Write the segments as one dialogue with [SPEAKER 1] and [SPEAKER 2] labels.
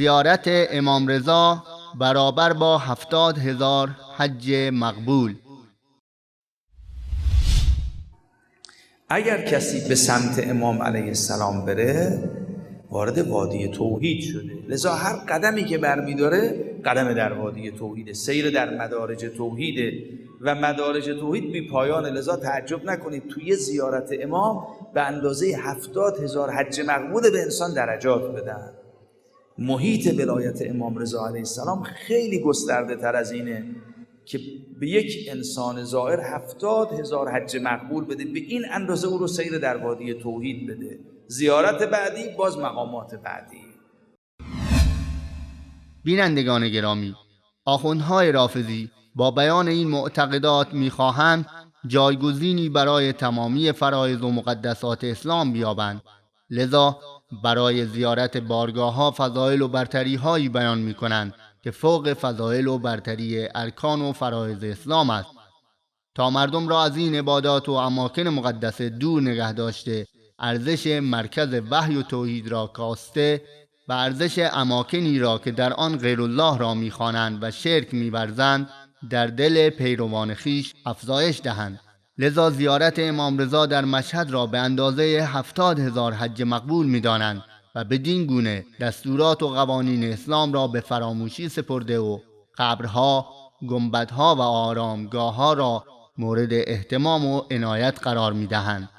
[SPEAKER 1] زیارت امام رضا برابر با 70,000 حج مقبول.
[SPEAKER 2] اگر کسی به سمت امام علیه السلام بره وارد وادی توحید شده، لذا هر قدمی که برمیداره قدم در وادی توحیده، سیر در مدارج توحیده و مدارج توحید بی پایانه. لذا تعجب نکنید توی زیارت امام به اندازه 70,000 حج مقبول به انسان درجات بدن. محیط ولایت امام رضا علیه السلام خیلی گسترده تر از اینه که به یک انسان زائر 70,000 حج مقبول بده، به این اندازه او رو سیر در وادی توحید بده. زیارت بعدی باز مقامات بعدی.
[SPEAKER 1] بینندگان گرامی، آخوندهای رافضی با بیان این معتقدات می‌خواهند جایگزینی برای تمامی فرایض و مقدسات اسلام بیابند. لذا برای زیارت بارگاه‌ها فضایل و برتری‌هایی بیان می‌کنند که فوق فضایل و برتری ارکان و فرایض اسلام است، تا مردم را از این عبادات و اماکن مقدس دور نگه داشته، ارزش مرکز وحی و توحید را کاسته و ارزش اماکنی را که در آن غیر الله را می‌خوانند و شرک می‌ورزند در دل پیروان خیش افزایش دهند. لذا زیارت امام رضا در مشهد را به اندازه 70,000 حج مقبول می‌دانند و بدین گونه دستورات و قوانین اسلام را به فراموشی سپرده و قبرها، گنبدها و آرامگاه‌ها را مورد اهتمام و عنایت قرار می‌دهند.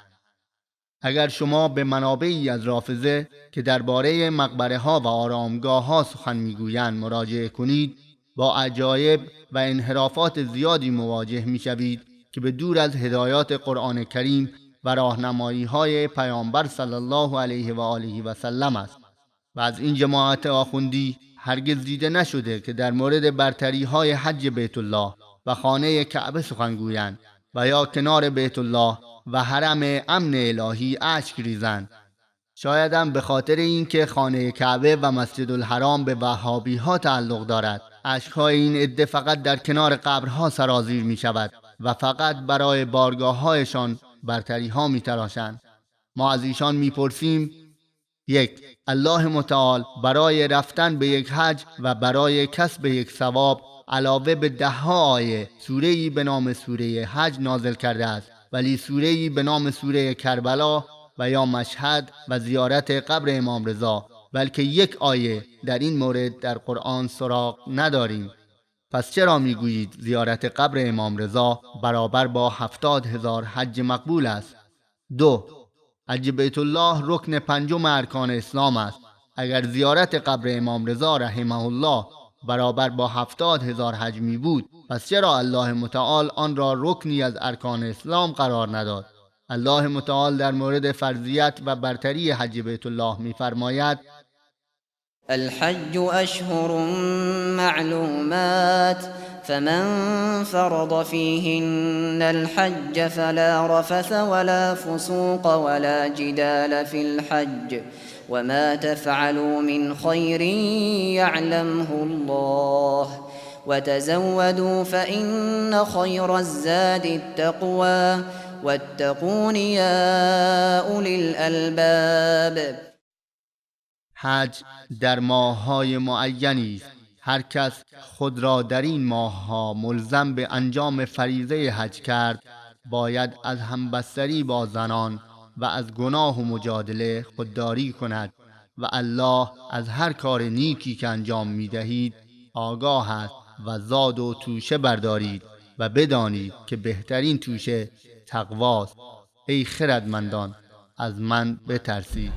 [SPEAKER 1] اگر شما به منابعی از رافضه که درباره مقبره‌ها و آرامگاه‌ها سخن می‌گویند مراجعه کنید، با عجایب و انحرافات زیادی مواجه می‌شوید که به دور از هدایات قرآن کریم و راهنمایی‌های پیامبر صلی الله علیه و آله و سلم است. و از این جماعت آخوندی هرگز دیده نشده که در مورد برتری‌های حج بیت الله و خانه کعبه سخن گویند و یا کنار بیت الله و حرم امن الهی اشک ریزند. شاید هم به خاطر اینکه خانه کعبه و مسجد الحرام به وهابی ها تعلق دارد، اشک‌های این عده فقط در کنار قبرها سرازیر می شود و فقط برای بارگاه هایشان برتری ها می تراشند. ما از ایشان می پرسیم: 1. الله متعال برای رفتن به یک حج و برای کسب یک ثواب علاوه به 10 آیه سوره‌ای به نام سوره حج نازل کرده است، ولی سوره‌ای به نام سوره کربلا و یا مشهد و زیارت قبر امام رضا بلکه 1 آیه در این مورد در قرآن سراغ نداریم. پس چرا میگویید زیارت قبر امام رضا برابر با 70,000 حج مقبول است؟ 2. حج بیت الله رکن 5 ارکان اسلام است. اگر زیارت قبر امام رضا رحمه الله برابر با 70,000 حج می بود، پس چرا الله متعال آن را رکنی از ارکان اسلام قرار نداد؟ الله متعال در مورد فرضیت و برتری حج بیت الله می فرماید:
[SPEAKER 3] الحج اشهر معلومات فمن فرض فيهن الحج فلا رفث ولا فسوق ولا جدال في الحج وما تفعلوا من خير يعلمه الله وتزودوا فإن خير الزاد التقوى واتقون يا أولي الألباب.
[SPEAKER 1] حج در ماه‌های معینی است. هر کس خود را در این ماه‌ها ملزم به انجام فریضه حج کرد، باید از همبستری با زنان و از گناه و مجادله خودداری کند و الله از هر کار نیکی که انجام می‌دهید آگاه است و زاد و توشه بردارید و بدانید که بهترین توشه تقواست. ای خردمندان، از من بترسید.